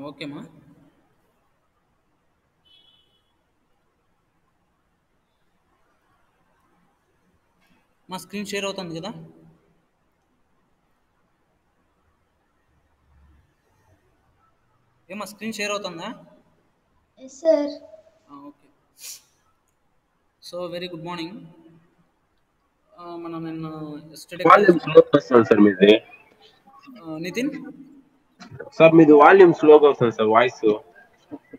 Okay మా. మా screen share అవుతుంది కదా? ఏమా స్క్రీన్ షేర్ అవుతుందా? Yes, sir. Okay. So very good morning. మనం నిన్న ఎస్టర్డే వాల్యూమ్ క్లాస్ స్లోగా వస్తుంది సార్ మీది. నితిన్. సార్ మీది వాల్యూమ్ స్లోగా వస్తుంది సార్ వాయిస్. ఓకే.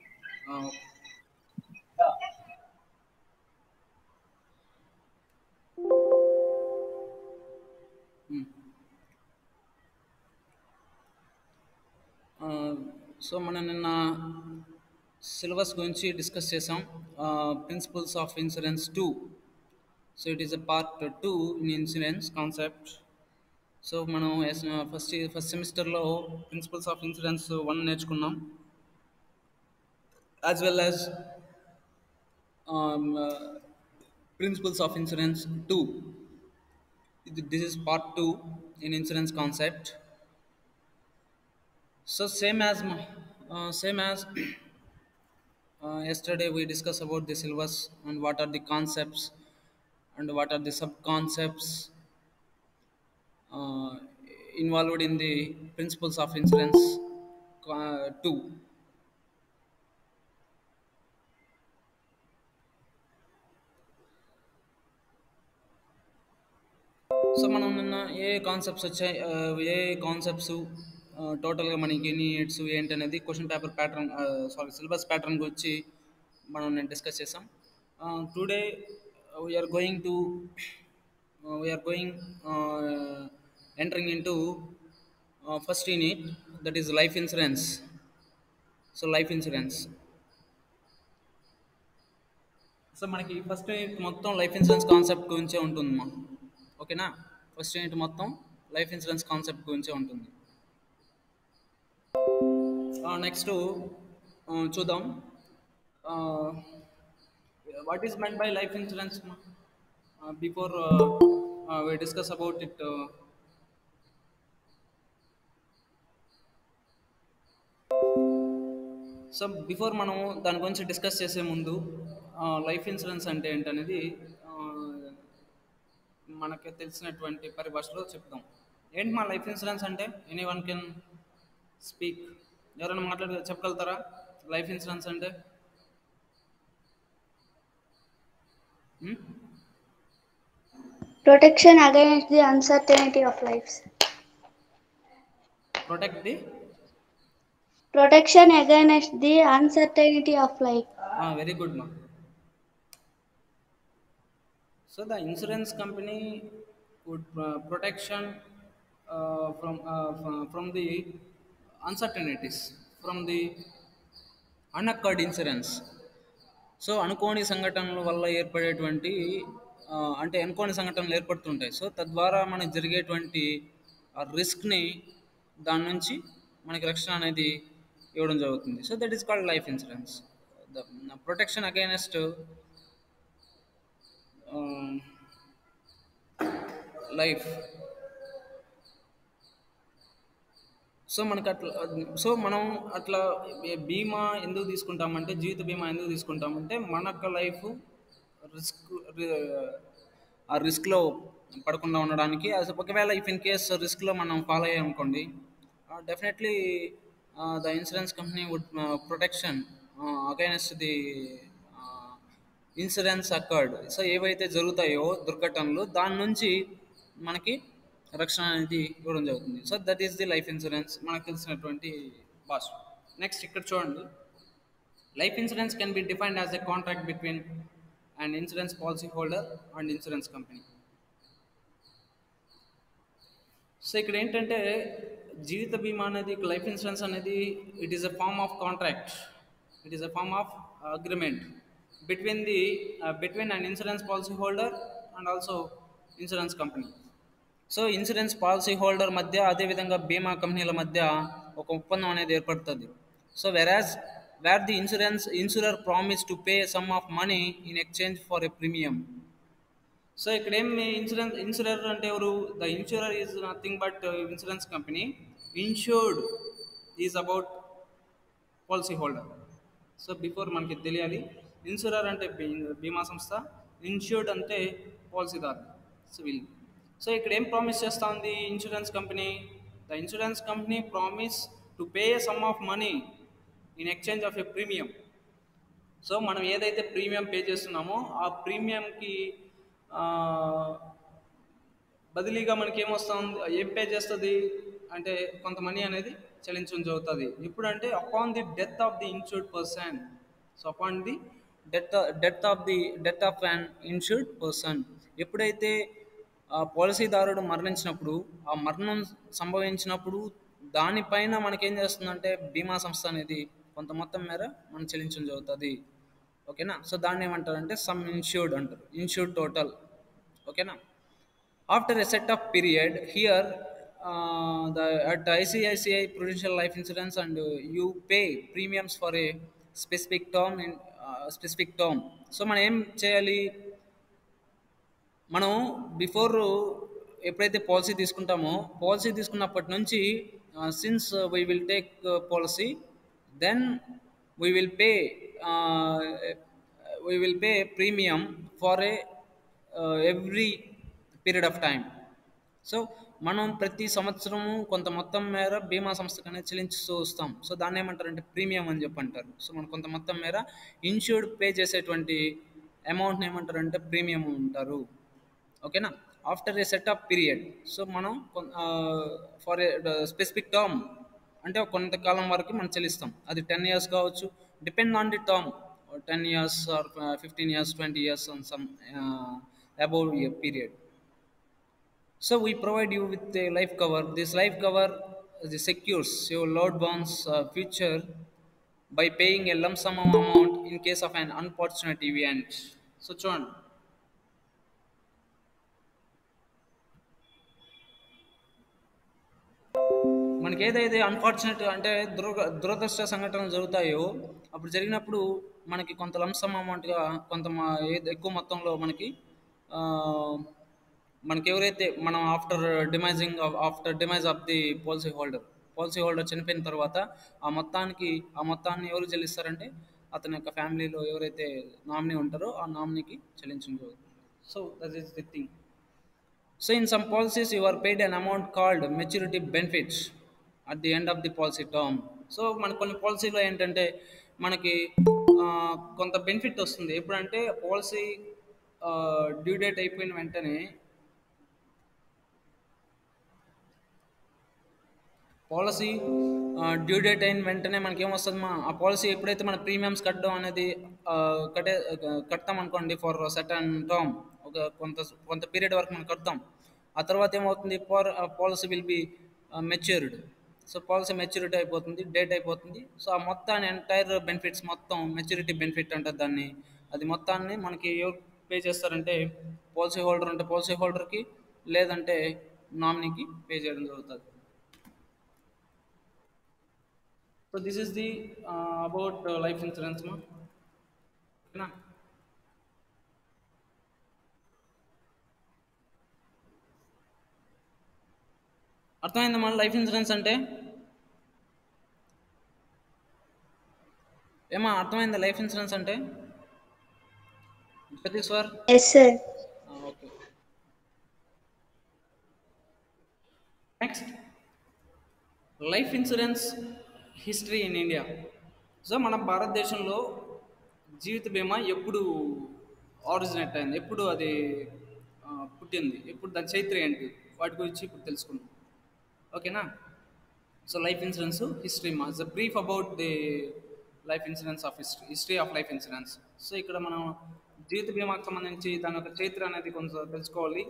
సో మనం నిన్న సిలబస్ గురించి డిస్కస్ చేసాం. Principles of insurance 2. So it is a part 2 in insurance concept. So మనం ఫస్ట్ సెమిస్టర్లో ప్రిన్సిపల్స్ ఆఫ్ ఇన్సూరెన్స్ 1 నేర్చుకున్నాం, as well as principles of insurance 2. This is part 2 in insurance concept. So same as yesterday we discussed about the syllabus and what are the concepts and what are the sub concepts uh, involved in the principles of insurance 2. So మనం నిన్న ఏ concepts వచ్చాయి, ఏ concepts టోటల్గా మనకి ఎన్ని years ఏంటి అనేది question paper pattern, sorry syllabus pattern గురించి మనం నేను డిస్కస్ చేసాం. Today we're going to we're going entering in to first unit, that is life insurance. So life insurance, so మనకి ఫస్ట్ యూనిట్ మొత్తం లైఫ్ ఇన్సూరెన్స్ కాన్సెప్ట్ గురించే ఉంటుందమ్మా. ఓకేనా? First unit మొత్తం లైఫ్ ఇన్సూరెన్స్ కాన్సెప్ట్ గురించే ఉంటుంది. నెక్స్ట్ చూద్దాం, what is meant by life insurance. Before we discuss about it, so before మనం దాని గురించి డిస్కస్ చేసే ముందు లైఫ్ ఇన్సూరెన్స్ అంటే ఏంటనేది మనకి తెలిసినటువంటి పరిభాషలో చెప్తాం. ఏంటి మా లైఫ్ ఇన్సూరెన్స్ అంటే? Any one can speak. ఎవరైనా చెప్పగలుగుతారా లైఫ్ ఇన్సూరెన్స్ అంటే? Protection against the uncertainty of lives. Protect the Protection against the uncertainty of life. Very good మా. So the insurance company would protection from the uncertainties, from the unoccurred incidents. So అనుకోని సంఘటనల వల్ల ఏర్పడేటువంటి అంటే అనుకోని సంఘటనలు ఏర్పడుతుంటాయి. సో తద్వారా మనకు జరిగేటువంటి ఆ రిస్క్ని దాని నుంచి మనకి రక్షణ అనేది ఇవ్వడం జరుగుతుంది. So that is called life insurance. The protection against life. So మనకు అట్లా సో మనం అట్లా బీమా ఎందుకు తీసుకుంటామంటే, జీవిత బీమా ఎందుకు తీసుకుంటామంటే మన యొక్క లైఫ్ రిస్క్ ఆ రిస్క్లో పడకుండా ఉండడానికి. ఒకవేళ ఇఫ్ ఇన్ కేస్ రిస్క్లో మనం ఫాలో అయ్యాం అనుకోండి, definitely the insurance company would protection against the insurance accord. So ఏవైతే జరుగుతాయో దుర్ఘటనలు, దాని నుంచి మనకి రక్షణ అనేది ఇవ్వడం జరుగుతుంది. So that is the life insurance, మనకు తెలిసినటువంటి భాష. నెక్స్ట్ ఇక్కడ చూడండి, life insurance can be defined as a contract between and insurance policy holder and insurance company. So ఇక్కడ ఏంటంటే జీవిత బీమా అనేది, లైఫ్ ఇన్సూరెన్స్ అనేది it is a form of contract, it is a form of agreement between an insurance policy holder and also insurance company. So insurance policy holder మధ్య, అదేవిధంగా బీమా కంపెనీల మధ్య ఒక ఒప్పందం అనేది ఏర్పడుతుంది. So where the insurer promise to pay some of money in exchange for a premium. So ఇక్కడ ఏమి ఇన్సూరర్ అంటే ఎవరు? The insurer is nothing but insurance company. Insured is about policy holder. So before మనకి తెలియాలి, insurer అంటే బీమా సంస్థ, insured అంటే పాలసీదారు. సో వీళ్ళు. సో ఇక్కడ ఏం ప్రామిస్ చేస్తూ ఉంది insurance company? The insurance company promise to pay some of money in exchange of a premium. So మనం ఏదైతే ప్రీమియం పే చేస్తున్నామో ఆ ప్రీమియంకి బదిలీగా మనకి ఏమొస్తుంది, ఏం పే చేస్తుంది అంటే కొంత మనీ అనేది చెల్లించడం జరుగుతుంది. ఎప్పుడంటే upon the death of the insured person. So upon the death of an insured person, ఎప్పుడైతే పాలసీదారుడు మరణించినప్పుడు, ఆ మరణం సంభవించినప్పుడు దానిపైన మనకేం చేస్తుందంటే బీమా సంస్థ అనేది కొంత మొత్తం మేర మనం చెల్లించడం జరుగుతుంది. ఓకేనా? సో దాన్ని ఏమంటారంటే సమ్ ఇన్సూర్డ్ అంటారు, ఇన్సూర్డ్ టోటల్. ఓకేనా? After a set of period here at ICICI Prudential Life Insurance and you pay premiums for a specific term in specific term. So మనం ఏం చేయాలి, మనం బిఫోర్ ఎప్పుడైతే పాలసీ తీసుకుంటామో, పాలసీ తీసుకున్నప్పటి నుంచి since we will take policy, then we will pay premium for every period of time. So మనం ప్రతి సంవత్సరము కొంత మొత్తం మేర బీమా సంస్థకు అనేది చెల్లించుతూ వస్తాం. సో దాన్ని ఏమంటారంటే ప్రీమియం అని చెప్పి అంటారు. సో మనం కొంత మొత్తం మేర ఇన్సూర్డ్ పే చేసేటువంటి అమౌంట్ని ఏమంటారంటే ప్రీమియం అంటారు. ఓకేనా? After a set of period, so మనం ఫర్ ఏ స్పెసిఫిక్ టర్మ్ అంటే కొంతకాలం వరకు మనం చెల్లిస్తాం. అది 10 years కావచ్చు, depend on the term, 10 years or 15 years, 20 years on some above a period. So we provide you with a life cover. This life cover secures your loved one's future by paying a lump sum amount in case of an unfortunate event. So చూడండి, మనకి ఏదైతే unfortunate అంటే దురదృష్ట సంఘటనలు జరుగుతాయో, అప్పుడు జరిగినప్పుడు మనకి కొంత లంప్ సమ్ అమౌంట్గా కొంత ఎక్కువ మొత్తంలో మనకి ఎవరైతే మనం after demise of the policy holder చనిపోయిన తర్వాత ఆ మొత్తాన్ని ఎవరు చెల్లిస్తారంటే అతని యొక్క ఫ్యామిలీలో ఎవరైతే నామినీ ఉంటారో ఆ నామినీకి చెల్లించడం జరుగుతుంది. So that is the thing. So in some policies you are paid an amount called maturity benefits at the end of the policy term. So మన కొన్ని పాలసీలో ఏంటంటే మనకి కొంత బెనిఫిట్ వస్తుంది. ఎప్పుడంటే పాలసీ డ్యూ డేట్ అయిపోయిన వెంటనే పాలసీ డ్యూ డేట్ అయిన వెంటనే మనకేమొస్తుంది ఆ పాలసీ ఎప్పుడైతే మన ప్రీమియమ్స్ కట్టడం అనేది ఆ, కట్టే కడతాం అనుకోండి ఫర్ సర్టన్ టర్మ్, ఒక కొంత పీరియడ్ వరకు మనం కడతాం. ఆ తర్వాత ఏమవుతుంది, policy will be matured. So policy maturity అయిపోతుంది, డేట్ అయిపోతుంది. సో ఆ మొత్తాన్ని ఎంటైర్ బెనిఫిట్స్ మొత్తం మెచ్యూరిటీ బెనిఫిట్ అంటారు దాన్ని. అది మొత్తాన్ని మనకి ఎవరు పే చేస్తారంటే పాలసీ హోల్డర్ అంటే పాలసీ హోల్డర్కి, లేదంటే నామినీకి పే చేయడం జరుగుతుంది. So this is the about life insurance ma. ఓకేనా? అర్థమైందా మన లైఫ్ ఇన్సూరెన్స్ అంటే ఏమా అర్థమైందా లైఫ్ ఇన్సూరెన్స్ అంటే Prateek sir? Yes, sir. Okay. Next, life insurance history in India. So మన భారతదేశంలో జీవిత బీమా ఎప్పుడు ఆరిజినేట్ అయింది, ఎప్పుడు అది పుట్టింది, ఎప్పుడు దాని చరిత్ర ఏంటి, వాటి గురించి ఇప్పుడు తెలుసుకుందాం. ఓకేనా? సో లైఫ్ ఇన్సూరెన్స్ హిస్టరీ మా is brief about the life insurance of history of life insurance. So ఇక్కడ మనం జీవిత బీమాకు సంబంధించి దాని యొక్క చరిత్ర అనేది కొంచెం తెలుసుకోవాలి,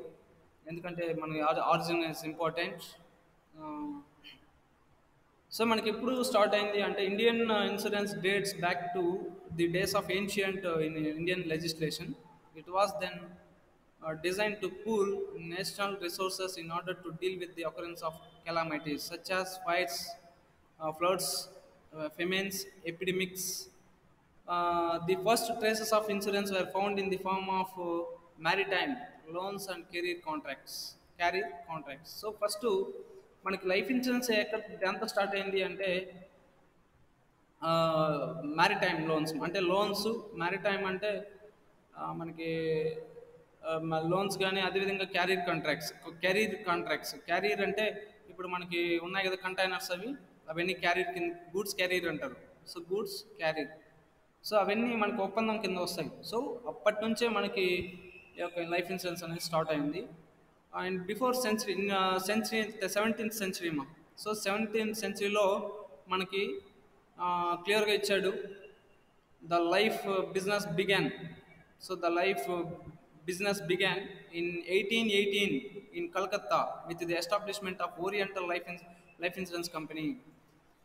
ఎందుకంటే మన ఆరిజిన్ ఇస్ ఇంపార్టెంట్. సో మనకి ఎప్పుడు స్టార్ట్ అయింది అంటే Indian insurance dates back to the days of ancient in Indian legislation. It was then designed to pool national resources in order to deal with the occurrence of calamities such as fires, floods, famines, epidemics. The first traces of insurance were found in the form of maritime loans and career contracts. So first మనకి life insurance ఎక్కడ ఎంత start అయింది అంటే maritime loans, అంటే loans maritime అంటే మనకి loans కానీ, అదేవిధంగా క్యారియర్ అంటే ఇప్పుడు మనకి ఉన్నాయి కదా కంటైనర్స్, అవన్నీ క్యారియర్ కింద, గూడ్స్ క్యారియర్ అంటారు. సో గూడ్స్ క్యారియర్, సో అవన్నీ మనకి ఒప్పందం కింద వస్తాయి. సో అప్పటి నుంచే మనకి ఈ యొక్క లైఫ్ ఇన్సూరెన్స్ అనేది స్టార్ట్ అయింది. And before century 17th century మా. సో 17th సెంచరీలో మనకి క్లియర్గా ఇచ్చాడు, the life business began. So the life business began in 1818 in Calcutta with the establishment of Oriental Life Insurance Company.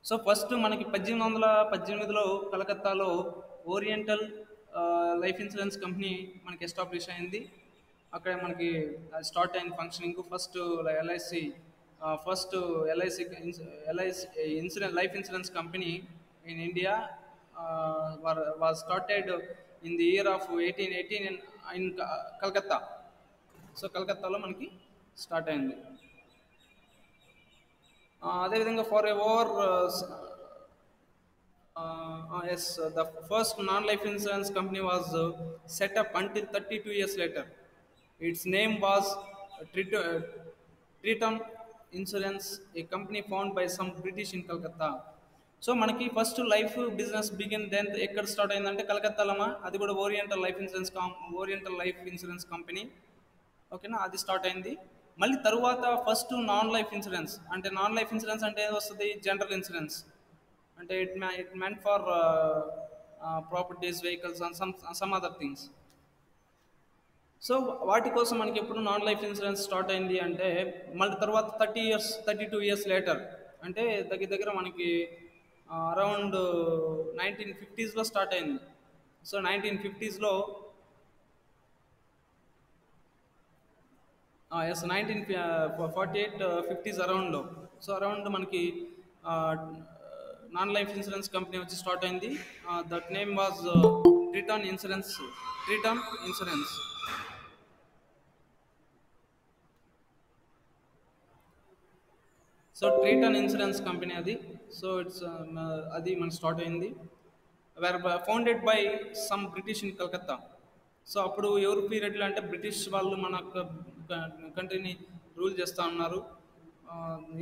So first మనకి 1818లో కలకత్తాలో oriental life insurance company మనకి establish అయింది. అక్కడ మనకి స్టార్ట్ అయింది functioning. LIC insurance life insurance company in India was started in the year of 1818 in Calcutta. So కలకత్తాలో మనకి స్టార్ట్ అయింది. అదేవిధంగా for a over as the first non life insurance company was set up until 32 years later. It's name was Triton insurance, a company found by some British in Calcutta. So మనకి first life business begin then ఎక్కడ start అయిందంటే కలకత్తాలోమా, అది కూడా oriental life insurance company. ఓకేనా, అది start అయింది. మళ్ళీ తరువాత ఫస్ట్ నాన్ లైఫ్ ఇన్సూరెన్స్ అంటే ఏది వస్తుంది, జనరల్ ఇన్సూరెన్స్ అంటే it meant for properties, vehicles and some other things. So వాటి కోసం మనకి ఎప్పుడు నాన్ లైఫ్ ఇన్సూరెన్స్ స్టార్ట్ అయింది అంటే మళ్ళీ తర్వాత 32 years లేటర్, అంటే దగ్గర మనకి అరౌండ్ 1950s స్టార్ట్ అయింది. సో 1950s 1948 50s అరౌండ్లో. సో అరౌండ్ మనకి నాన్ లైఫ్ ఇన్సూరెన్స్ కంపెనీ వచ్చి స్టార్ట్ అయింది. That name was Triton insurance. So Triton insurance company అది. సో అది మనకి స్టార్ట్ అయింది. Were founded by some British in Calcutta. So అప్పుడు ఎవరు పీరియడ్లో అంటే బ్రిటిష్ వాళ్ళు మన కంట్రీని రూల్ చేస్తూ ఉన్నారు,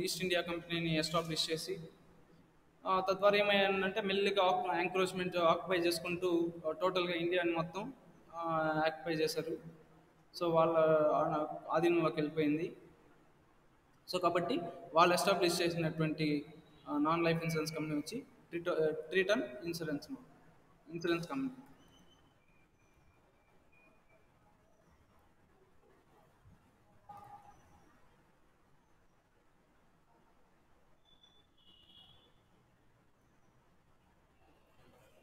ఈస్ట్ ఇండియా కంపెనీని ఎస్టాబ్లిష్ చేసి. తద్వారా ఏమైందంటే మెల్లిగా ఆక్యుపై చేసుకుంటూ టోటల్గా ఇండియాని మొత్తం ఆక్యుపై చేశారు. సో వాళ్ళ ఆధీనంలోకి వెళ్ళిపోయింది. సో కాబట్టి వాళ్ళు ఎస్టాబ్లిష్ చేసినటువంటి నాన్ లైఫ్ ఇన్సూరెన్స్ కంపెనీ వచ్చి Triton insurance company.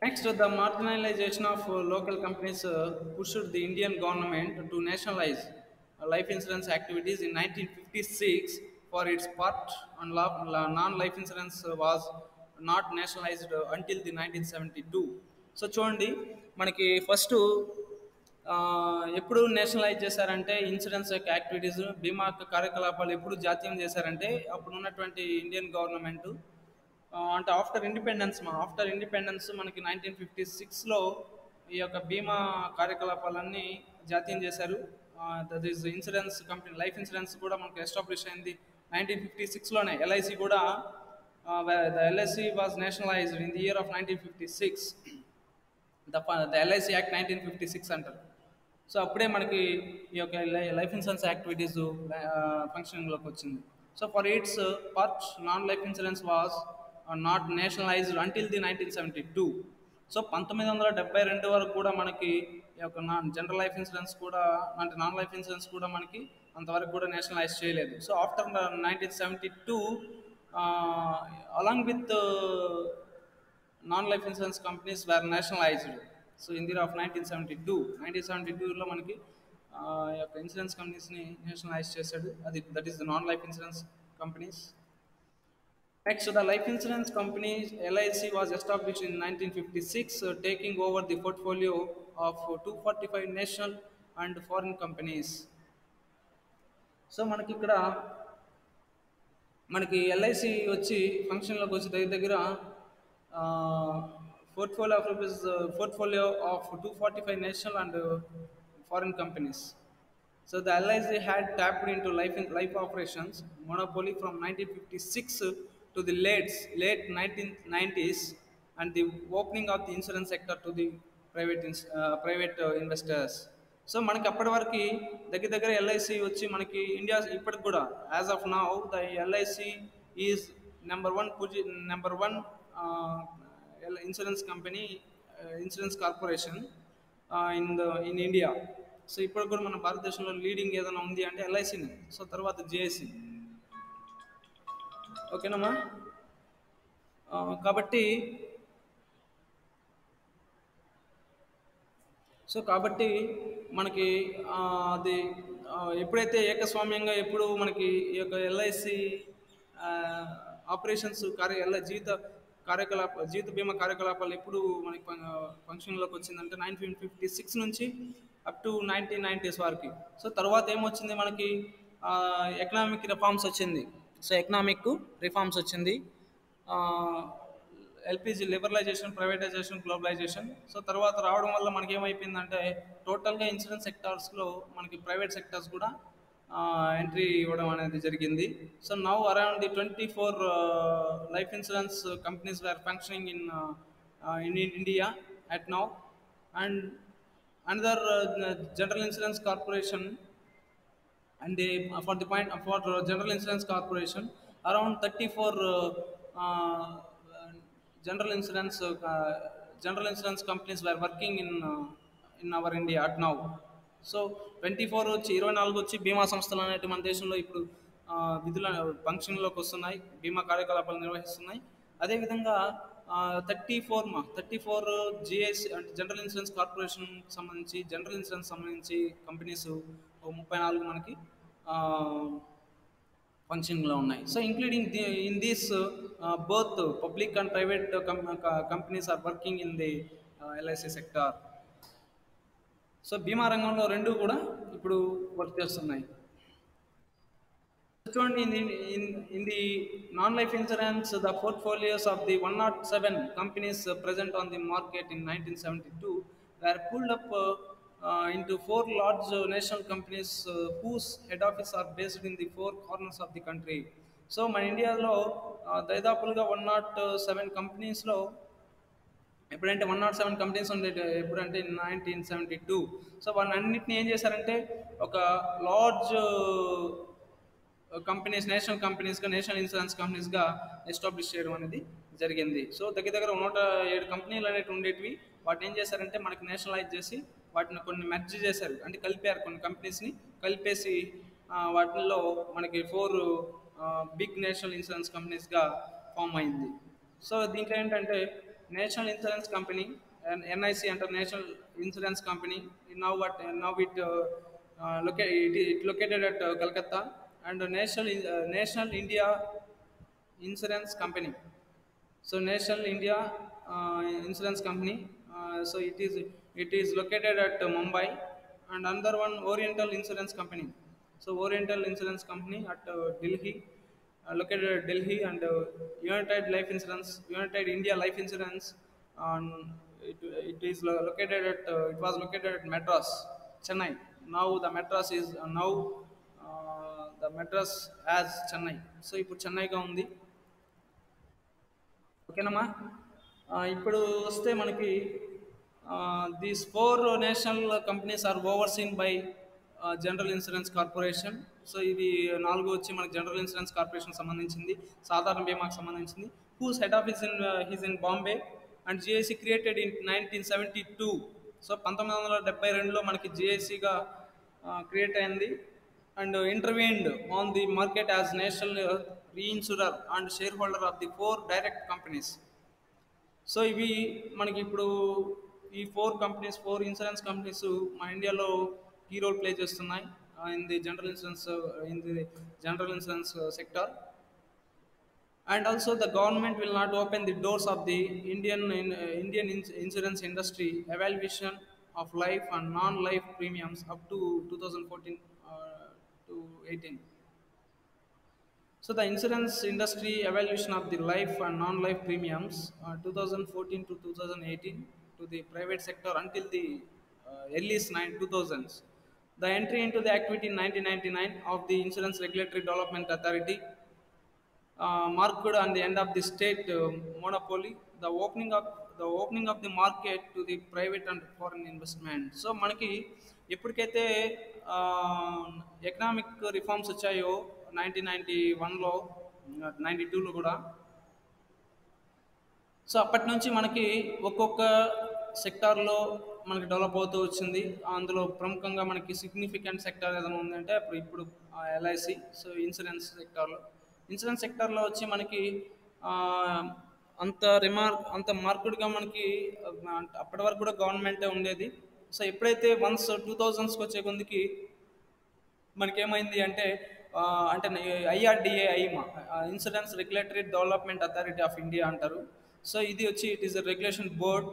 Next, the marginalization of local companies pushed the Indian government to nationalize life insurance activities in 1956. For its part, non-life insurance was not nationalized until the 1972. So చూడండి, మనకి first ఎప్పుడు nationalise చేశారంటే insurance యొక్క activities, బీమా యొక్క కార్యకలాపాలు ఎప్పుడు జాతీయం చేశారంటే అప్పుడు ఉన్నటువంటి ఇండియన్ గవర్నమెంట్ అంటే ఆఫ్టర్ ఇండిపెండెన్స్ మనకి 1956లో ఈ యొక్క బీమా కార్యకలాపాలన్నీ జాతీయం చేశారు. That is insurance company, life insurance కూడా మనకు ఎస్టాబ్లిష్ అయింది 1956లోనే. ఎల్ఐసి కూడా the LIC was nationalised in the year of 1956. The LIC act 1956 అంటారు. సో అప్పుడే మనకి ఈ యొక్క లైఫ్ ఇన్సూరెన్స్ యాక్టివిటీస్ ఫంక్షన్లోకి వచ్చింది. So for it's part non life insurance was not nationalised until the 1972. So 1972 వరకు కూడా మనకి ఈ యొక్క జనరల్ లైఫ్ ఇన్సూరెన్స్ కూడా అంటే నాన్ లైఫ్ ఇన్సూరెన్స్ కూడా మనకి అంతవరకు కూడా నేషనలైజ్ చేయలేదు. So after 1972 along with non-life insurance companies were nationalized. So in the year of 1972లో మనకి ఈ యొక్క ఇన్సూరెన్స్ కంపెనీస్ని నేషనలైజ్ చేశాడు. That is the non life insurance companies. Next, the life insurance company LIC was established in 1956, taking over the portfolio of 245 national and foreign companies. So మనకి ఇక్కడ మనకి LIC వచ్చి ఫంక్షన్లోకి వచ్చి దగ్గర portfolio of 245 national and foreign companies. So the LIC had tapped into life operations monopoly from 1956 to the late 1990s and the opening of the insurance sector to the private investors. So మనకి అప్పటి వరకు దగ్గర LIC వచ్చి మనకి India ఇప్పటికి కూడా as of now the LIC is number one insurance company, insurance corporation in India. So ఇప్పుడు కూడా మన భారతదేశంలో లీడింగ్ ఏదైనా ఉంది అంటే LICని. సో తర్వాత JSC. ఓకేనమ్మా. కాబట్టి మనకి అది ఎప్పుడైతే ఏకస్వామ్యంగా ఎప్పుడు మనకి ఈ యొక్క LIC ఆపరేషన్స్ జీవిత బీమా కార్యకలాపాలు ఎప్పుడు మనకి ఫంక్షన్లోకి వచ్చిందంటే 1956 నుంచి అప్ టు 1990s వరకు. సో తర్వాత ఏమొచ్చింది మనకి ఎకనామిక్ రిఫార్మ్స్ వచ్చింది. సో ఎకనామిక్ రిఫార్మ్స్ వచ్చింది, LPG liberalisation, privatisation, globalisation. So తర్వాత రావడం వల్ల మనకి ఏమైపోయిందంటే టోటల్గా ఇన్సూరెన్స్ సెక్టార్స్లో మనకి ప్రైవేట్ సెక్టార్స్ కూడా ఎంట్రీ ఇవ్వడం అనేది జరిగింది. So now around the 24 life insurance companies wear functioning in India at now, and another general insurance corporation. And for general insurance corporation, around 34 general insurance companies were working in our India at now. So 24 వచ్చి 24 వచ్చి బీమా సంస్థలు అనేవి మన దేశంలో ఇప్పుడు విధుల ఫంక్షన్లోకి వస్తున్నాయి, బీమా కార్యకలాపాలు నిర్వహిస్తున్నాయి. అదేవిధంగా 34 GIC అంటే జనరల్ ఇన్సూరెన్స్ కార్పొరేషన్ సంబంధించి జనరల్ ఇన్సూరెన్స్ సంబంధించి కంపెనీస్ 34 మనకి ఫంక్షన్లో ఉన్నాయి. So including in this both public and private companies are working in the LIC sector. సో బీమా రంగంలో రెండు కూడా ఇప్పుడు వర్క్ చేస్తున్నాయి. చూడండి, in the non life insurance the portfolios of the 107 companies present on the market in 1972 were pulled up into 4 large national companies whose head office are based in the 4 corners of the country. So మన ఇండియాలో దాదాపులుగా 107 కంపెనీస్లో ఎప్పుడంటే 107 companies ఉండేవి ఎప్పుడంటే 1972. So వాళ్ళన్నింటినీ ఏం చేశారంటే ఒక large companies, national కంపెనీస్గా, నేషనల్ ఇన్సూరెన్స్ కంపెనీస్గా ఎస్టాబ్లిష్ చేయడం అనేది జరిగింది. సో దగ్గర దగ్గర 107 కంపెనీలు అనేవి ఉండేటివి. వాటిని ఏం చేశారంటే మనకి నేషనలైజ్ చేసి వాటిని కొన్ని మెర్జ్ చేశారు, అంటే కలిపారు. కొన్ని కంపెనీస్ని కలిపేసి వాటిల్లో మనకి 4 బిగ్ నేషనల్ ఇన్సూరెన్స్ కంపెనీస్గా ఫామ్ అయింది. సో దీంట్లో ఏంటంటే నేషనల్ ఇన్సూరెన్స్ కంపెనీ, ఎన్ఐసి అంటారు, national insurance company. Now it located at Calcutta. And national India insurance company. So National India Insurance Company. So it is located at Mumbai, and another one Oriental Insurance Company. So Oriental Insurance Company at Delhi, located at Delhi, and United India Life Insurance. Um, it was located at Madras, Chennai. Now the Madras is the Madras as Chennai. So ఇప్పుడు చెన్నైగా ఉంది. ఓకేనమ్మా. ఇప్పుడు వస్తే మనకి these 4 national companies are overseen by general insurance corporation. So ఇది 4 వచ్చి మనకి general insurance corporation సంబంధించింది, సాధారణ బీమాకు సంబంధించింది. Whose head office in Bombay, and GIC created in 1972. So 1972లో మనకి జిఐసిగా క్రియేట్ అయింది. And intervened on the market as national reinsurer and share holder of the 4 direct companies. So ఇవి మనకి ఇప్పుడు ఈ 4 ఇన్సూరెన్స్ కంపెనీస్ మన ఇండియాలో కీ రోల్ ప్లే చేస్తున్నాయి in the general insurance sector. And also the government will not open the doors of the Indian insurance industry evaluation of life and non-life premiums up to 2014 to 18. So the insurance industry evaluation of the life and non-life premiums 2014 to 2018 to the private sector until the early 2000s. The entry into the activity in 1999 of the Insurance Regulatory Development Authority marked on the end of the state monopoly, the opening of the market to the private and foreign investment. So మనకి ఎప్పటికైతే economic reforms వచ్చాయో 1991లో 92లో కూడా, so అప్పటి నుంచి మనకి ఒక్కొక్క సెక్టార్లో మనకి develop అవుతూ వచ్చింది. అందులో ప్రముఖంగా మనకి సిగ్నిఫికెంట్ సెక్టార్ ఏదైనా ఉందంటే ఇప్పుడు ఎల్ఐసి. సో ఇన్సూరెన్స్ సెక్టార్లో వచ్చి మనకి అంత మార్కెట్గా మనకి అప్పటి వరకు కూడా గవర్నమెంటే ఉండేది. సో ఎప్పుడైతే వన్స్ 2000స్కి వచ్చే కొందికి మనకేమైంది అంటే IRDA, insurance regulatory development authority of India అంటారు. సో ఇది వచ్చి it is a regulation board.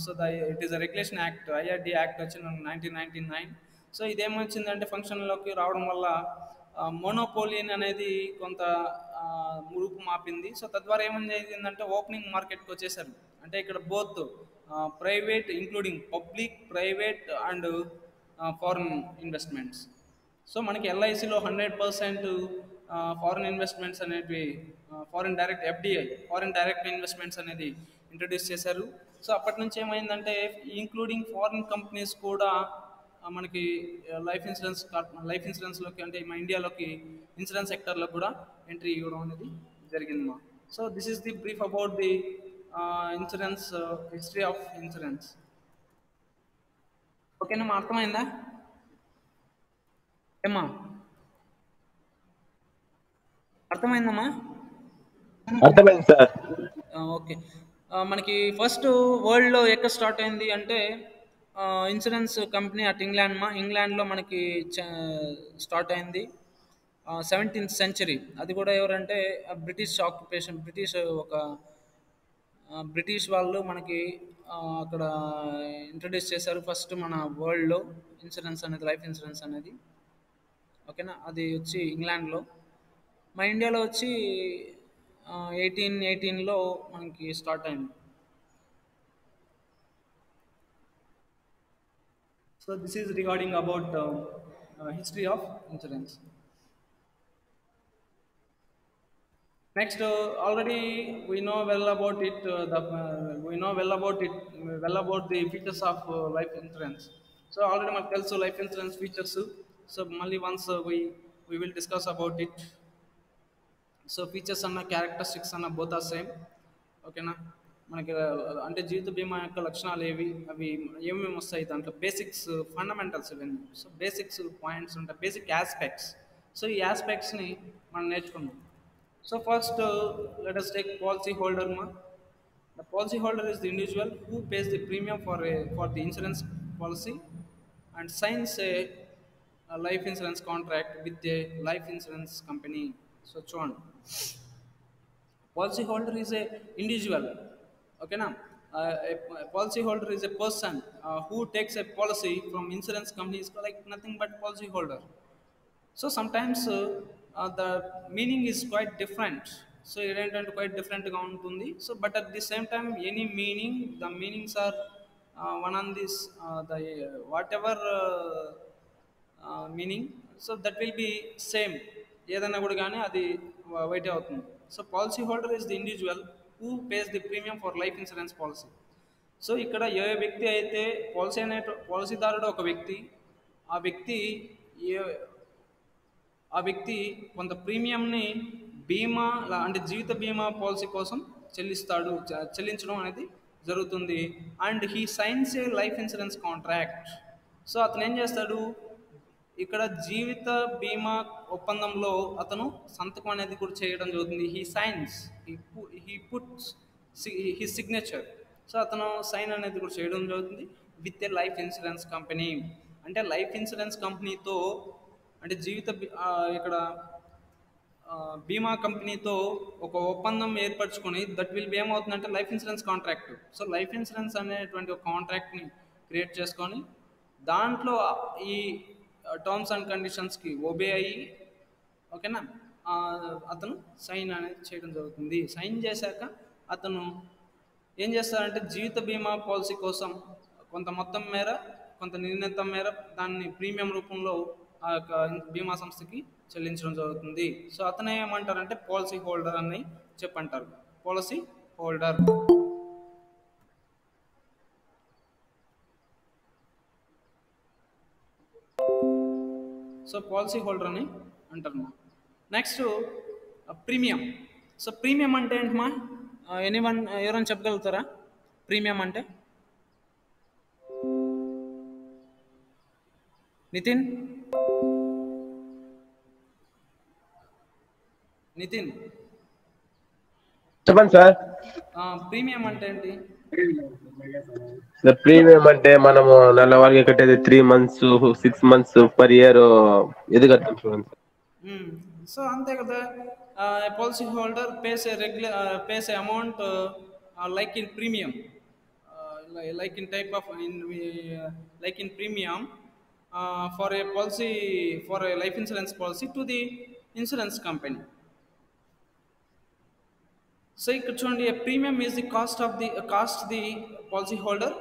So it is a regulation act, IRDA act వచ్చి 1999. సో ఇదేమొచ్చిందంటే ఫంక్షన్లోకి రావడం వల్ల మోనోపోలియన్ అనేది కొంత రూపు మాపింది. సో తద్వారా ఏమైందంటే ఓపెనింగ్ మార్కెట్కి వచ్చేసారు. అంటే ఇక్కడ both private, including public, private and foreign investments. So మనకి ఎల్ఐసిలో 100% ఫారిన్ ఇన్వెస్ట్మెంట్స్ అనేవి, ఫారిన్ డైరెక్ట్ ఇన్వెస్ట్మెంట్స్ అనేది ఇంట్రడ్యూస్ చేశారు. సో అప్పటి నుంచి ఏమైందంటే ఇంక్లూడింగ్ ఫారిన్ కంపెనీస్ కూడా మనకి లైఫ్ ఇన్సూరెన్స్లోకి, అంటే మన ఇండియాలోకి ఇన్సూరెన్స్ సెక్టర్లో కూడా ఎంట్రీ ఇవ్వడం అనేది జరిగిందమ్మా. So this is the brief about the insurance, history of insurance. ఓకేనమ్మా, అర్థమైందా ఏమ్మా? అర్థమైందమ్మా? అర్థమైంది సార్. ఓకే. మనకి ఫస్ట్ వరల్డ్లో ఎక్కడ స్టార్ట్ అయింది అంటే ఇన్సూరెన్స్ కంపెనీ అట్ ఇంగ్లాండ్లో మనకి స్టార్ట్ అయింది 17th century. అది కూడా ఎవరంటే బ్రిటిష్ వాళ్ళు మనకి అక్కడ ఇంట్రడ్యూస్ చేశారు ఫస్ట్ మన వరల్డ్లో ఇన్సూరెన్స్ అనేది, లైఫ్ ఇన్సూరెన్స్ అనేది. ఓకేనా, అది వచ్చి ఇంగ్లాండ్లో. మన ఇండియాలో వచ్చి 1818లో మనకి స్టార్ట్ అయింది. So this is regarding about history of insurance. Next, already we know well about it. we know well about the features of life insurance. So already మనకు తెలుసు లైఫ్ ఇన్సూరెన్స్ ఫీచర్స్. సో మళ్ళీ once we will discuss about it. So features అన్న characteristics అన్న both are same. ఓకేనా? మనకి అంటే జీవిత బీమా యొక్క లక్షణాలు ఏవి, అవి ఏమేమి వస్తాయి, దాంట్లో బేసిక్స్ ఫండమెంటల్స్ ఇవన్నీ. సో బేసిక్స్ పాయింట్స్ ఉంటాయి, బేసిక్ ఆస్పెక్ట్స్. సో ఈ ఆస్పెక్ట్స్ని మనం నేర్చుకున్నాం. So first let us take policy holder ma. The policy holder is the individual who pays the premium for the insurance policy and signs a life insurance contract with a life insurance company. So చూడండి, policy holder is a individual. Okay na? A policy holder is a person who takes a policy from insurance companies, like nothing but policy holder. So sometimes the meaning is quite different. So ఏంటంటే quite different గా ఉంటుంది. So but at the same time any meaning, the meanings are one on this the whatever meaning, so that will be same. ఏదన్నా కూడా కానీ అది వైట్ అవుతుంది. So policy holder is the individual who pays the premium for life insurance policy. So ఇక్కడ ఏ వ్యక్తి అయితే పాలసీదారుడు ఒక వ్యక్తి, ఆ వ్యక్తి ఏ ఆ వ్యక్తి కొంత ప్రీమియంని బీమా అంటే జీవిత బీమా పాలసీ కోసం చెల్లించడం అనేది జరుగుతుంది. And he science A life insurance contract. So అతను ఏం చేస్తాడు, ఇక్కడ జీవిత బీమా ఒప్పందంలో అతను సంతకం అనేది కూడా చేయడం జరుగుతుంది. He science, he puts he signature. So అతను సైన్ అనేది కూడా చేయడం జరుగుతుంది with a life insurance company. అంటే లైఫ్ ఇన్సూరెన్స్ కంపెనీతో, అంటే ఇక్కడ బీమా కంపెనీతో ఒక ఒప్పందం ఏర్పరచుకొని దట్ విల్ బి ఏమవుతుందంటే life insurance contract. So life insurance అనేటువంటి ఒక కాంట్రాక్ట్ని క్రియేట్ చేసుకొని దాంట్లో ఈ టర్మ్స్ అండ్ కండిషన్స్కి ఒబే అయ్యి, ఓకేనా, అతను సైన్ అనేది చేయడం జరుగుతుంది. సైన్ చేశాక అతను ఏం చేస్తారంటే జీవిత బీమా పాలసీ కోసం కొంత మొత్తం మేర, కొంత నిర్ణీత మేర దాన్ని ప్రీమియం రూపంలో ఆ యొక్క బీమా సంస్థకి చెల్లించడం జరుగుతుంది. సో అతను ఏమంటారంటే పాలసీ హోల్డర్ అని చెప్పంటారు. Policy holder. So policy holder అని అంటారు. Next premium. సో ప్రీమియం అంటే ఏంటమ్మా? ఎవరైనా చెప్పగలుగుతారా ప్రీమియం అంటే? నితిన్ చెప్పండి సార్. ప్రీమియం అంటే ఏంటి? ప్రీమియం అంటే మనము నెలవారీగా కట్టేది 3 months 6 months పర్ ఇయర్ ఇది కడతాం చూడండి. సో అంతే కదా. Policy holder pays a amount like in premium, like in type of like in premium for a policy, for a life insurance policy to the insurance company. So ఇక్కడ చూడండి, a premium is the cost the policy holder.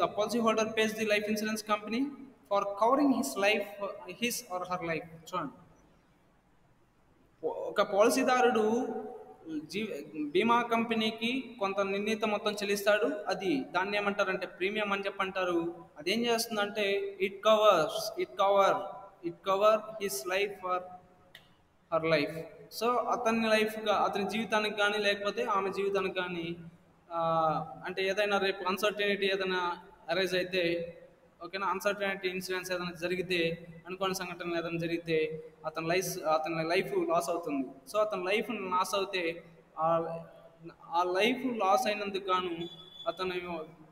The policy holder pays the life insurance company for covering his or her life. చూడండి, ఒక పాలసీదారుడు బీమా కంపెనీకి కొంత నిర్ణీత మొత్తం చెల్లిస్తాడు. దాన్ని ఏమంటారంటే ప్రీమియం అని చెప్పంటారు. అదేం చేస్తుందంటే it cover his life or her life. So అతని జీవితానికి కానీ లేకపోతే ఆమె జీవితానికి కానీ అంటే ఏదైనా రేపు అన్సర్టనిటీ ఏదైనా అరైజ్ అయితే, ఓకేనా, అన్సర్టనిటీ ఇన్సూరెన్స్ ఏదైనా జరిగితే, అనుకోని సంఘటన ఏదైనా జరిగితే అతని లైఫ్ లాస్ అవుతుంది. సో అతని లైఫ్ లాస్ అవుతే ఆ లైఫ్ లాస్ అయినందుకు గాను అతను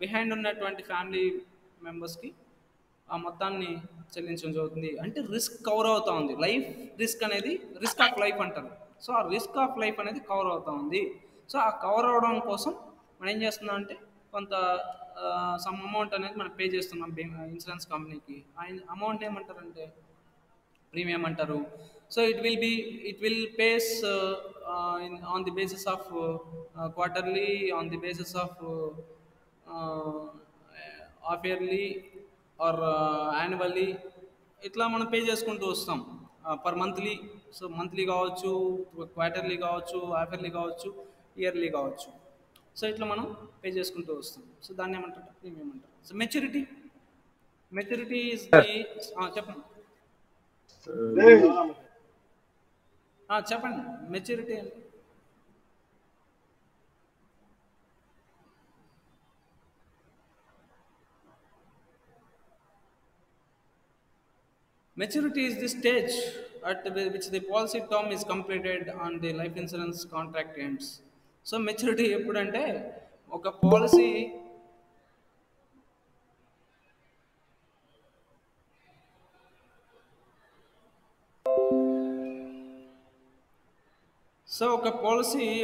బిహైండ్ ఉన్నటువంటి ఫ్యామిలీ మెంబర్స్కి ఆ మొత్తాన్ని చెల్లించడం జరుగుతుంది. అంటే రిస్క్ కవర్ అవుతా ఉంది. లైఫ్ రిస్క్ అనేది రిస్క్ ఆఫ్ లైఫ్ అంటారు. సో ఆ రిస్క్ ఆఫ్ లైఫ్ అనేది కవర్ అవుతా ఉంది. సో ఆ కవర్ అవడం కోసం మనం ఏం చేస్తున్నాం అంటే కొంత సమ్ అమౌంట్ అనేది మనం పే చేస్తున్నాం ఇన్సూరెన్స్ కంపెనీకి. ఆ అమౌంట్ ఏమంటారంటే ప్రీమియం అంటారు. So it will pays on the basis of quarterly, on the basis of half yearly or annually, ఇట్లా మనం పే చేసుకుంటూ వస్తాం పర్ మంత్లీ. సో మంత్లీ కావచ్చు, క్వార్టర్లీ కావచ్చు, హాఫ్ ఇయర్లీ కావచ్చు, ఇయర్లీ కావచ్చు. సో ఇట్లా మనం పే చేసుకుంటూ వస్తాం. సో దాన్ని ఏమంటారు? ప్రీమియం అంటారు. So maturity is sir the చెప్పండి. చెప్పండి మెచ్యూరిటీ అంటే maturity is the stage at which the policy term is completed and the life insurance contract ends. So maturity ఎప్పుడంటే ఒక పాలసీ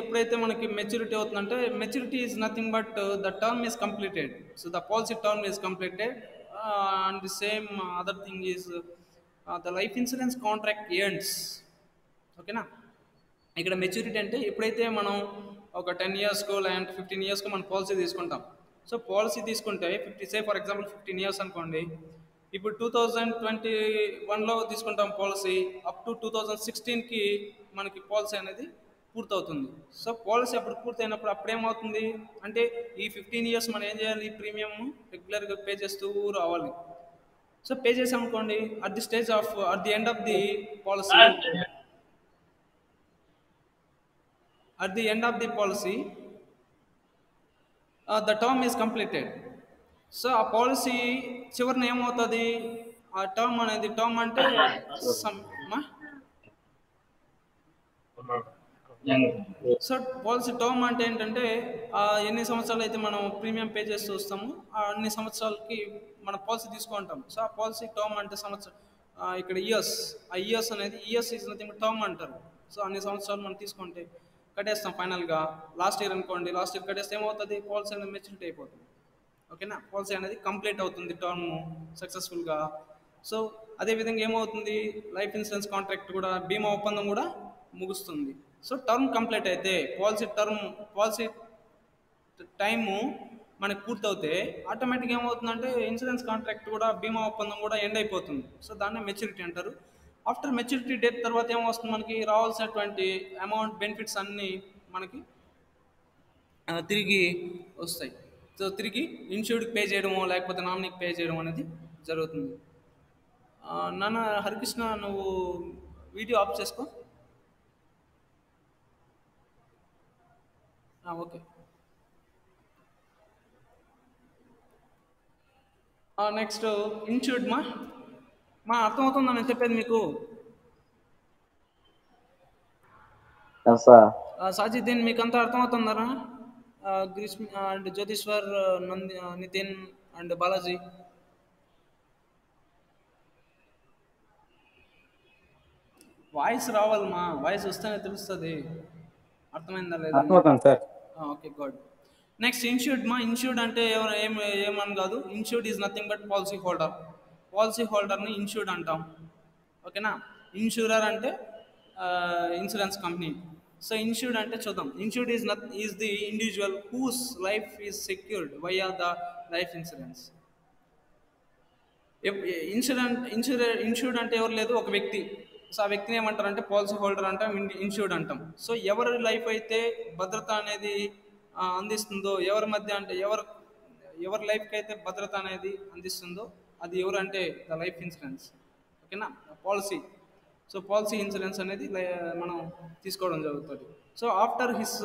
ఎప్పుడైతే మనకి మెచ్యూరిటీ అవుతుందంటే maturity is nothing but the term is completed. So the policy term is completed and the same other thing is the life insurance contract ends. ఓకేనా? ఇక్కడ maturity అంటే ఎప్పుడైతే మనం ఒక 10 ఇయర్స్కో లేదంటే 15 ఇయర్స్కో మనం పాలసీ తీసుకుంటాం. సో పాలసీ తీసుకుంటే ఫర్ ఎగ్జాంపుల్ 15 ఇయర్స్ అనుకోండి. ఇప్పుడు 2021లో తీసుకుంటాం పాలసీ, అప్ టు 2016కి మనకి పాలసీ అనేది పూర్తవుతుంది. సో పాలసీ అప్పుడు పూర్తయినప్పుడు అప్పుడేమవుతుంది అంటే ఈ 15 ఇయర్స్ మనం ఏం చేయాలి? ప్రీమియం రెగ్యులర్గా పే చేస్తూ రావాలి. సో పే చేసామనుకోండి, at the end of the policy the term is completed. So ఆ పాలసీ చివరిన ఏమవుతుంది? ఆ టర్మ్ అంటే సో పాలసీ టర్మ్ అంటే ఏంటంటే ఎన్ని సంవత్సరాలు అయితే మనం ప్రీమియం పే చేస్తూ వస్తామో అన్ని సంవత్సరాలకి మన పాలసీ తీసుకుంటాం. సో ఆ పాలసీ టర్మ్ అంటే ఇక్కడ ఇయర్స్. ఆ ఇయర్స్ ఈజ్ నథింగ్ టర్మ్ అంటారు. సో అన్ని సంవత్సరాలు మనం తీసుకుంటే కట్టేస్తాం. ఫైనల్గా లాస్ట్ ఇయర్ అనుకోండి, లాస్ట్ ఇయర్ కట్టేస్తే ఏమవుతుంది? పాలసీ అనేది మెచ్యూరిటీ అయిపోతుంది. ఓకేనా? పాలసీ అనేది కంప్లీట్ అవుతుంది టర్మ్ సక్సెస్ఫుల్గా. సో అదేవిధంగా ఏమవుతుంది? లైఫ్ ఇన్సూరెన్స్ కాంట్రాక్ట్ కూడా, బీమా ఒప్పందం కూడా ముగుస్తుంది. సో టర్మ్ కంప్లీట్ అయితే పాలసీ టైము మనకు పూర్తవుతే ఆటోమేటిక్గా ఏమవుతుందంటే ఇన్సూరెన్స్ కాంట్రాక్ట్ కూడా, బీమా ఒప్పందం కూడా ఎండ్ అయిపోతుంది. సో దాన్నే మెచ్యూరిటీ అంటారు. ఆఫ్టర్ మెచ్యూరిటీ డేట్ తర్వాత ఏమొస్తుంది? మనకి రావాల్సినటువంటి అమౌంట్, బెనిఫిట్స్ అన్నీ మనకి తిరిగి వస్తాయి. సో తిరిగి ఇన్సూర్డ్కి పే చేయడమో లేకపోతే నామినీకి పే చేయడం అనేది జరుగుతుంది. నాన్న హరికృష్ణ, నువ్వు వీడియో ఆఫ్ చేసుకో. ఓకే. నెక్స్ట్ ఇన్సూర్డ్ మా అర్థమవుతుందా నేను చెప్పేది మీకు? సాజిద్దీన్, మీకు అంతా అర్థమవుతుందా? Greeshma and Jyotishwar, Nitin and Balaji. Voice రావాలమ్మా, వాయిస్ వస్తేనే తెలుస్తుంది. అర్థమైందా లేదా? Okay, good. నెక్స్ట్ ఇన్సూర్డ్ అంటే ఏమని కాదు. Insured is nothing but policy హోల్డర్ని ఇన్సూర్డ్ అంటాం. ఓకేనా? ఇన్సూరర్ అంటే ఇన్సూరెన్స్ కంపెనీ. సో ఇన్సూర్డ్ అంటే చూద్దాం. Insured is the individual whose life is secured via the life insurance. Insured అంటే ఎవరు లేదు, ఒక వ్యక్తి. సో ఆ వ్యక్తిని ఏమంటారంటే పాలసీ హోల్డర్ అంటాం, ఇన్సూర్డ్ అంటాం. సో ఎవరి లైఫ్ అయితే భద్రత అనేది అందిస్తుందో, ఎవరి మధ్య అంటే ఎవరి లైఫ్కి అయితే భద్రత అనేది అందిస్తుందో అది ఎవరంటే ద లైఫ్ ఇన్సూరెన్స్. ఓకేనా? పాలసీ. సో పాలసీ ఇన్సూరెన్స్ అనేది మనం తీసుకోవడం జరుగుతుంది. So after his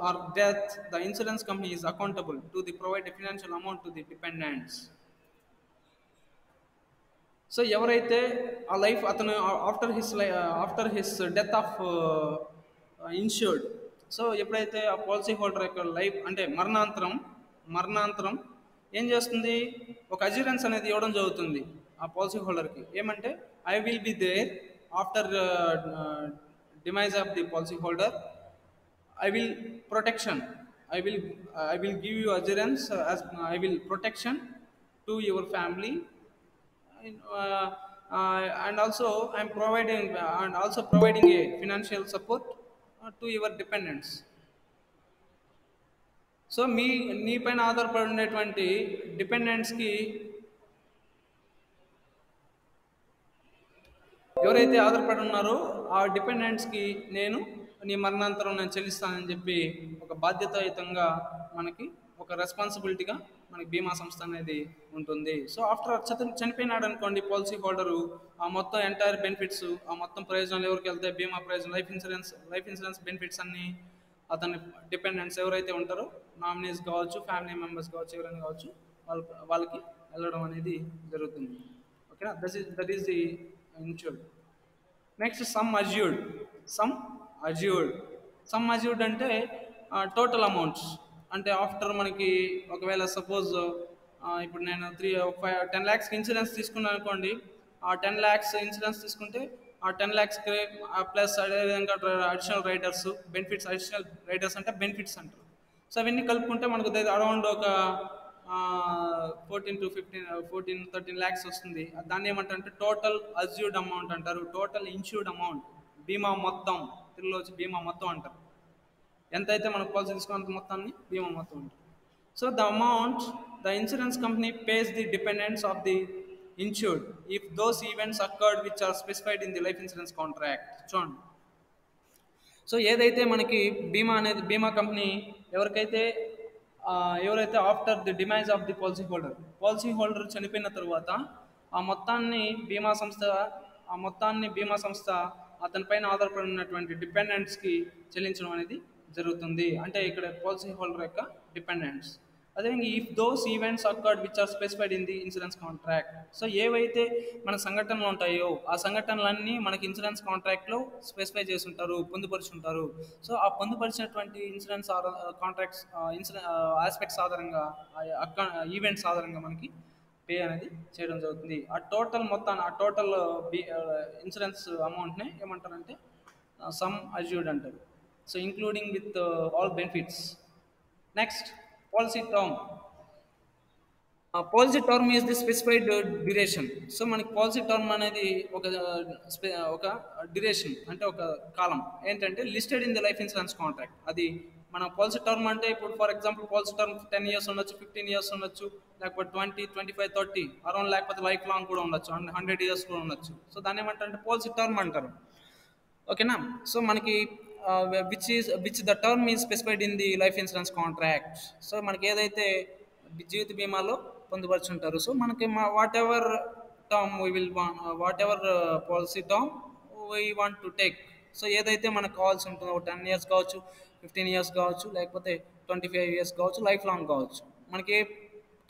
are death the insurance company is accountable to the provide financial amount to the dependents. So ఎవరైతే ఆ లైఫ్ అతను after his death of insured, so ఎప్పుడైతే ఆ పాలసీ హోల్డర్ యొక్క లైఫ్ అంటే మరణాంతరం ఏం చేస్తుంది? ఒక అజ్యూరెన్స్ అనేది ఇవ్వడం జరుగుతుంది ఆ పాలసీ హోల్డర్కి. ఏమంటే I will be there after demise of the policy holder. I will give you assurance as I will protection to your family, and also I am providing a financial support to your dependents. So నీ పైన ఆధారపడి ఉండేటువంటి డిపెండెంట్స్కి ఎవరైతే ఆధారపడి ఉన్నారో ఆ డిపెండెంట్స్కి నీ మరణాంతరం నేను చెల్లిస్తానని చెప్పి ఒక బాధ్యతాయుతంగా మనకి ఒక రెస్పాన్సిబిలిటీగా మనకి బీమా సంస్థ అనేది ఉంటుంది. సో ఆఫ్టర్ చనిపోయినాడు అనుకోండి పాలసీ హోల్డరు, ఆ మొత్తం ఎంటైర్ బెనిఫిట్స్, ఆ మొత్తం ప్రయోజనాలు ఎవరికి వెళ్తాయి? బీమా ప్రయోజనం, లైఫ్ ఇన్సూరెన్స్ బెనిఫిట్స్ అన్నీ అతని డిపెండెంట్స్ ఎవరైతే ఉంటారో, నామినీస్ కావచ్చు, ఫ్యామిలీ మెంబర్స్ కావచ్చు, ఎవరైనా కావచ్చు, వాళ్ళకి వెళ్ళడం అనేది జరుగుతుంది. ఓకేనా? That is the insured. Next some assured. Some assured అంటే టోటల్ అమౌంట్స్. అంటే ఆఫ్టర్ మనకి ఒకవేళ సపోజ్ ఇప్పుడు నేను 10 lakhs ఇన్సూరెన్స్ తీసుకున్నాను అనుకోండి. ఆ 10 lakhs ఇన్సూరెన్స్ తీసుకుంటే ఆ 10 lakhs ప్లస్ అదేవిధంగా additional riders, benefits, additional riders అంటే బెనిఫిట్స్ అంటారు. సో అవన్నీ కలుపుకుంటే మనకు అరౌండ్ ఒక 13 lakhs వస్తుంది. దాన్ని ఏమంటారంటే టోటల్ అజ్యూర్డ్ అమౌంట్ అంటారు, టోటల్ ఇన్సూర్డ్ అమౌంట్. బీమా మొత్తం, తెలుగులో వచ్చి బీమా మొత్తం అంటారు. ఎంతైతే మనకు పాలసీ తీసుకున్నంత మొత్తాన్ని బీమా మొత్తం అంటారు. So the amount the insurance company pays the dependents of the insured if those events occur which are specified in the life insurance contract. చూడండి, సో ఏదైతే మనకి బీమా కంపెనీ ఎవరైతే after the demise of the policy holder చనిపోయిన తర్వాత ఆ మొత్తాన్ని బీమా సంస్థ అతని పైన ఆధారపడి ఉన్నటువంటి డిపెండెంట్స్కి చెల్లించడం అనేది జరుగుతుంది. అంటే ఇక్కడ పాలసీ హోల్డర్ యొక్క డిపెండెంట్స్. అదేవిధంగా if those events occur which are specified in the insurance contract. So ఏవైతే మన సంఘటనలు ఉంటాయో ఆ సంఘటనలన్నీ మనకి ఇన్సూరెన్స్ కాంట్రాక్ట్లో స్పెసిఫై చేసి ఉంటారు, పొందుపరుచుంటారు. సో ఆ పొందుపరిచినటువంటి ఇన్సూరెన్స్ కాంట్రాక్ట్స్ ఆస్పెక్ట్స్ ఆధారంగా, ఈవెంట్స్ ఆధారంగా మనకి పే అనేది చేయడం జరుగుతుంది. ఆ టోటల్ మొత్తాన్ని, ఆ టోటల్ ఇన్సూరెన్స్ అమౌంట్ని ఏమంటారంటే సమ్ అజ్యూర్డ్ అంటారు. So including with all benefits. Next, policy term. Policy term is the specified duration. So మనకి పాలసీ టర్మ్ అనేది ఒక డ్యూరేషన్, అంటే ఒక కాలం ఏంటంటే listed in the life insurance contract. అది మన పాలసీ టర్మ్ అంటే ఇప్పుడు for example policy term 10 years ఉండొచ్చు, 15 years ఉండొచ్చు, లేకపోతే 20, 25, 30 అరౌండ్, లేకపోతే లైఫ్ లాంగ్ కూడా ఉండొచ్చు, 100 years కూడా ఉండొచ్చు. సో దాన్ని ఏమంటారంటే పాలసీ టర్మ్ అంటారు. ఓకేనా? సో మనకి which the term is specified in the life insurance contract. So మనకి ఏదైతే జీవిత బీమాలో పొందుపరుచుంటారు. సో మనకి what ever policy term we want to take. So ఏదైతే మనకు కావాల్సి ఉంటుందో 10 years కావచ్చు, 15 years కావచ్చు, లేకపోతే 25 years కావచ్చు, లైఫ్ లాంగ్ కావచ్చు. మనకి ఏ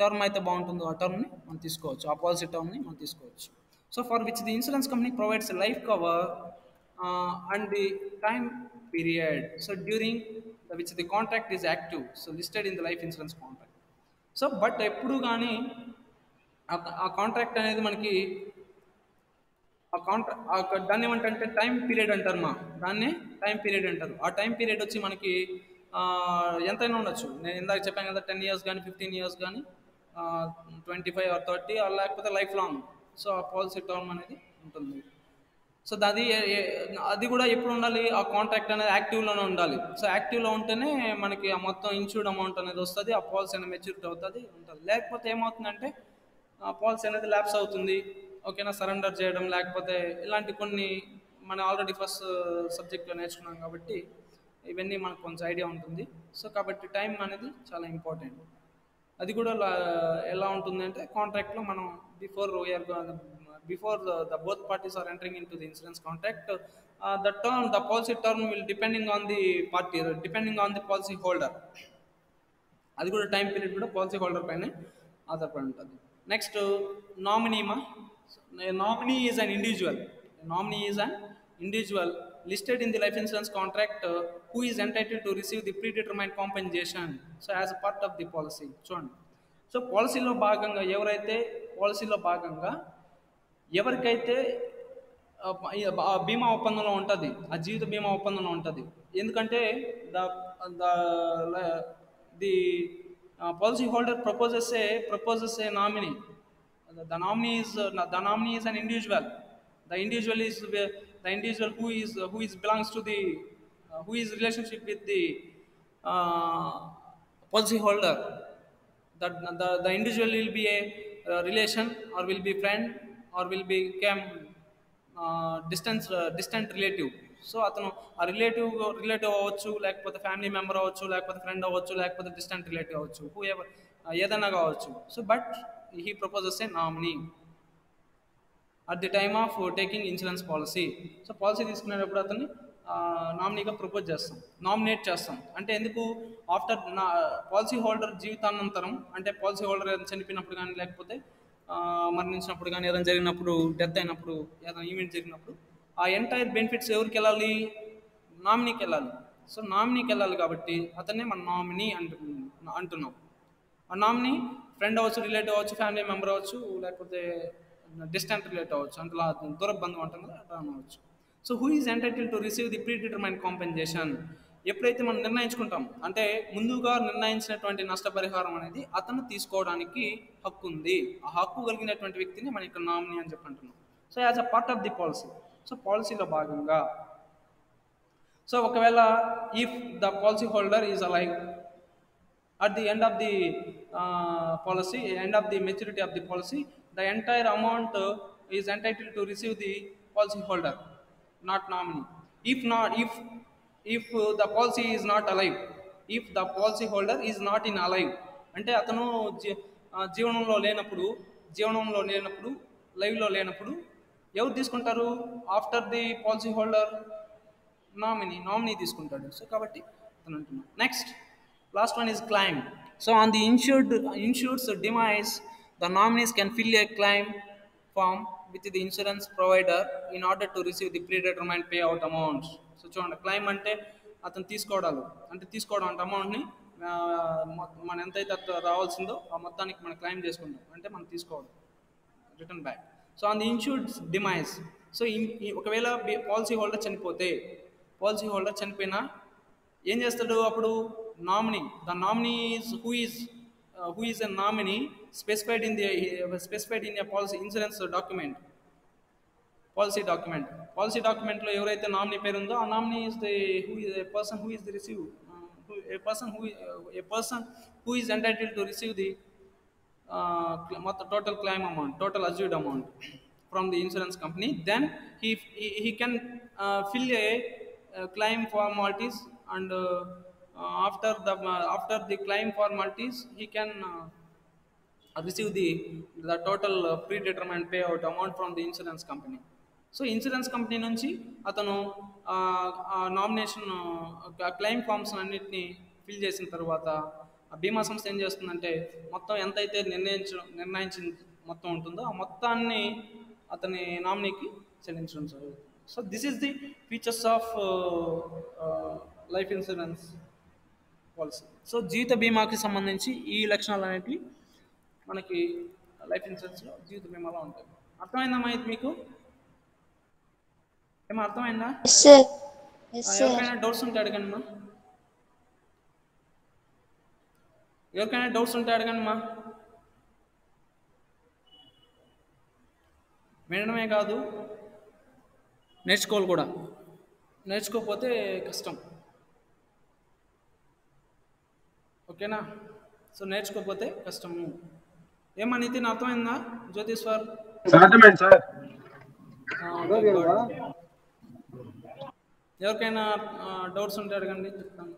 టర్మ్ అయితే బాగుంటుందో ఆ టర్మ్ని మనం తీసుకోవచ్చు, ఆ పాలసీ టర్మ్ని మనం తీసుకోవచ్చు. So for which the insurance company provides life cover and the time period, so during which the contract is active, so listed in the life insurance contract. So but ఎప్పుడు కానీ ఆ కాంట్రాక్ట్ అనేది మనకి దాన్ని ఏమంటారంటే time period అంటారు. దాన్ని time period అంటారు. ఆ టైం పీరియడ్ వచ్చి మనకి ఎంతైనా ఉండొచ్చు. నేను ఇందాక చెప్పాను కదా, 10 years కానీ, 15 years కానీ, 25 or 30, లేకపోతే లైఫ్ లాంగ్. సో ఆ పాలసీ టర్మ్ అనేది ఉంటుంది. సో అది కూడా ఎప్పుడు ఉండాలి? ఆ కాంట్రాక్ట్ అనేది యాక్టివ్లోనే ఉండాలి. సో యాక్టివ్లో ఉంటేనే మనకి ఆ మొత్తం ఇన్సూర్డ్ అమౌంట్ అనేది వస్తుంది, ఆ పాలసీ అనేది మెచ్యూరిటీ ఉంటుంది. లేకపోతే ఏమవుతుందంటే ఆ పాలసీ అనేది ల్యాప్స్ అవుతుంది. ఓకేనా? సరెండర్ చేయడం, లేకపోతే ఇలాంటి కొన్ని మనం ఆల్రెడీ ఫస్ట్ సబ్జెక్ట్లో నేర్చుకున్నాం కాబట్టి ఇవన్నీ మనకు కొంచెం ఐడియా ఉంటుంది. సో కాబట్టి టైం అనేది చాలా ఇంపార్టెంట్. అది కూడా ఎలా ఉంటుంది అంటే కాంట్రాక్ట్లో మనం before the both parties are entering into the insurance contract, the policy term will depending on the policy holder. అది కూడా టైం పీరియడ్ కూడా పాలసీ హోల్డర్ పైన ఆధారపడి ఉంటుంది. Next, nominee is an individual listed in the life insurance contract who is entitled to receive the predetermined compensation, so as a part of the policy. చూడండి, so పాలసీలో భాగంగా ఎవరికైతే బీమా ఒప్పందంలో ఉంటుంది, ఆ జీవిత బీమా ఒప్పందంలో ఉంటుంది. ఎందుకంటే the policy holder proposes a nominee. The nominee is an individual. The individual who is belongs to the who is relationship with the policy holder. The individual will be a relation, or will be friend, or will become distant relative. So అతను ఆ relative అవ్వచ్చు, లేకపోతే family member అవ్వచ్చు, లేకపోతే friend అవ్వచ్చు, లేకపోతే distant relative అవ్వచ్చు, who ever, ఏదైనా కావచ్చు. So but he proposes A nominee at the time of taking insurance policy. So policy తీసుకునేటప్పుడు అతన్ని నామినీగా ప్రపోజ్ చేస్తాం, నామినేట్ చేస్తాం. అంటే ఎందుకు? ఆఫ్టర్ నా పాలసీ హోల్డర్ జీవితానంతరం, అంటే పాలసీ హోల్డర్ ఏదైనా చనిపోయినప్పుడు కానీ, లేకపోతే మరణించినప్పుడు కానీ, ఏదైనా జరిగినప్పుడు, డెత్ అయినప్పుడు, ఏదైనా ఈవెంట్ జరిగినప్పుడు ఆ ఎంటైర్ బెనిఫిట్స్ ఎవరికి వెళ్ళాలి? నామినీకి వెళ్ళాలి. సో నామినీకి వెళ్ళాలి కాబట్టి అతన్నే మన నామినీ అంటున్నాం. ఆ నామినీ ఫ్రెండ్ అవ్వచ్చు, రిలేటివ్ అవ్వచ్చు, ఫ్యామిలీ మెంబర్ అవ్వచ్చు, లేకపోతే డిస్టెంట్ రిలేటివ్ అవ్వచ్చు, అంటే దూర బంధువు అంటాం కదా, అట్లా అనవచ్చు. So who is entitle to receive the predetermine compensation? ఎప్పుడైతే మనం నిర్ణయించుకుంటాం, అంటే ముందుగా నిర్ణయించినటువంటి నష్టపరిహారం అనేది అతను తీసుకోవడానికి హక్కు ఉంది. ఆ హక్కు కలిగినటువంటి వ్యక్తిని మనం ఇక్కడ నామినీ అని చెప్పి అంటున్నాం. So as a part of the policy, so పాలసీలో భాగంగా, సో ఒకవేళ if the policy holder is alive at the end of the policy, end of the maturity of the policy, the entire amount is entitled to receive the policy holder, not nominee. If not, if the policy is not alive, if the policy holder is not in alive, అంటే అతను జీవనంలో లేనప్పుడు లైవ్లో లేనప్పుడు ఎవరు తీసుకుంటారు? After the policy holder nominee తీసుకుంటాడు. So కాబట్టి అతను అంటున్నాను. Next last one is claim. So on the insured's demise, the nominees can fill a claim form with the insurance provider in order to receive the predetermined payout amounts. So చూడండి, claim అంటే అతను తీసుకోవడం అంటే అమౌంట్ని మన ఎంతైతే రావాల్సిందో ఆ మొత్తానికి మనం క్లైమ్ చేసుకుంటాం, అంటే మనం తీసుకోవడం, return back. So on the insured demise, so ఒకవేళ పాలసీ హోల్డర్ చనిపోయినా ఏం చేస్తాడు అప్పుడు? Nominee, the nominee is who is a nominee specified in a policy insurance document, policy డాక్యుమెంట్లో ఎవరైతే నామినీ పేరు ఉందో ఆ nominee is the person who is the receive, person who is entitled to receive the మొత్తం total claim amount, total assured amount from the insurance company. Then he can fill a claim formalities, and after the claim formalities he can receive the total predetermined payout amount from the insurance company. So insurance company నుంచి అతను nomination claim forms అన్నిటిని fill చేసిన తర్వాత ఆ బీమా సంస్థ ఏం చేస్తుందంటే మొత్తం ఎంతైతే నిర్ణయించిన మొత్తం ఉంటుందో ఆ మొత్తాన్ని అతని నామినీకి చెల్లించడం జరుగుతుంది. So this is the features of life insurance policy. So జీవిత బీమాకి సంబంధించి ఈ లక్షణాలు అనేవి మనకి లైఫ్ ఇన్సూరెన్స్లో జీవిత బీమాలో ఉంటాయి. అర్థమైందమ్మా ఇది మీకు? ఏమో అర్థమైందా? ఎవరికైనా డౌట్స్ ఉంటే అడగండి మా. వినడమే కాదు, నేర్చుకోవాలి కూడా. నేర్చుకోకపోతే కష్టం, ఓకేనా? సో నేర్చుకోకపోతే కష్టము. ఏమా నితిన్ అర్థమైందా? జ్యోతిశ్వర్ ఎవరికైనా డౌట్స్ ఉంటే అడగండి, చెప్తాను.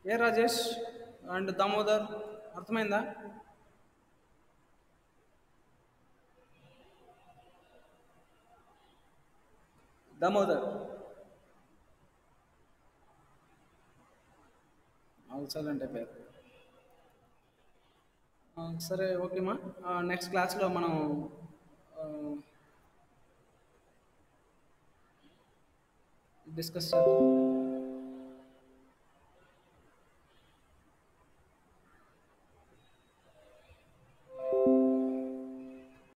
ఏ రాజేష్ అండ్ దామోదర్ అర్థమైందా? దామోదర్ సైలెంట్ అయిపోయారు. సరే ఓకేమా, నెక్స్ట్ క్లాస్లో మనం డిస్కస్ చేద్దాం.